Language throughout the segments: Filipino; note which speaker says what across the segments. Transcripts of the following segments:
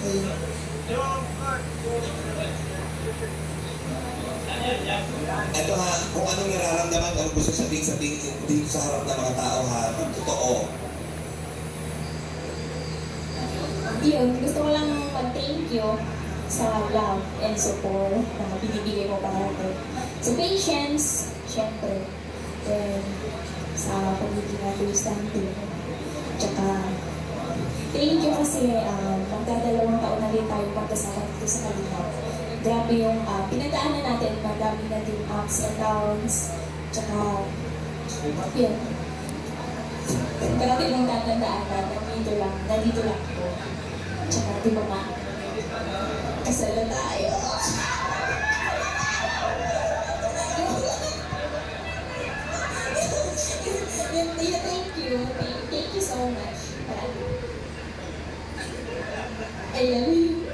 Speaker 1: Ito ha, kung anong nararamdaman, anong gusto sabihin dito sa harap ng mga tao ha, totoo.
Speaker 2: Yun, gusto ko lang mag-thank you sa love and support na binibigay mo parati. So patience, syempre. Then, sa pagiging understanding. Tsaka, thank you kasi magdadalawang taon na rin tayo magkasama dito sa Kalingap. Grabe yung pinagdaanan natin, madami na din ups and downs. Tsaka, yun. Grabe mong tatandaan na nandito lang po. Tsaka, di ba nga, kasal na tayo. Thank you so much. I love you.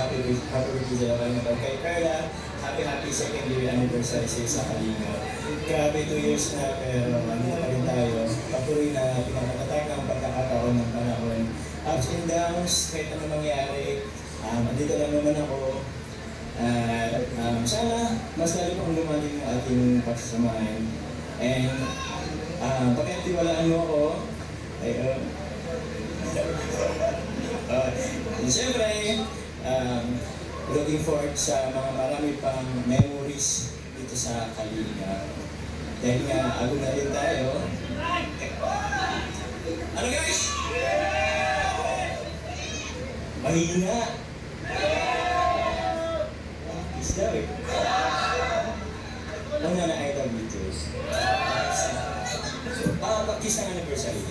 Speaker 3: Happy birthday sa laban ng kay Carla. Happy second year anniversary sa Kalingap. Grabe 2 years na pero andito pa rin tayo. Patuloy na pinakatatag ng pagkakataon ng panahon. Ups and downs, kahit ano mangyari. Andito lang naman ako. Sana mas lalo pang lumalim yung ating pagsasamahan. And pagkatiwalaan mo ako, siyempre, looking forward sa mga marami pang memories dito sa Kalingap. Dahil nga, ago na rin tayo. Ano guys? Mahina! Is that it? Una na I love you too. Pag-kiss ng anniversary.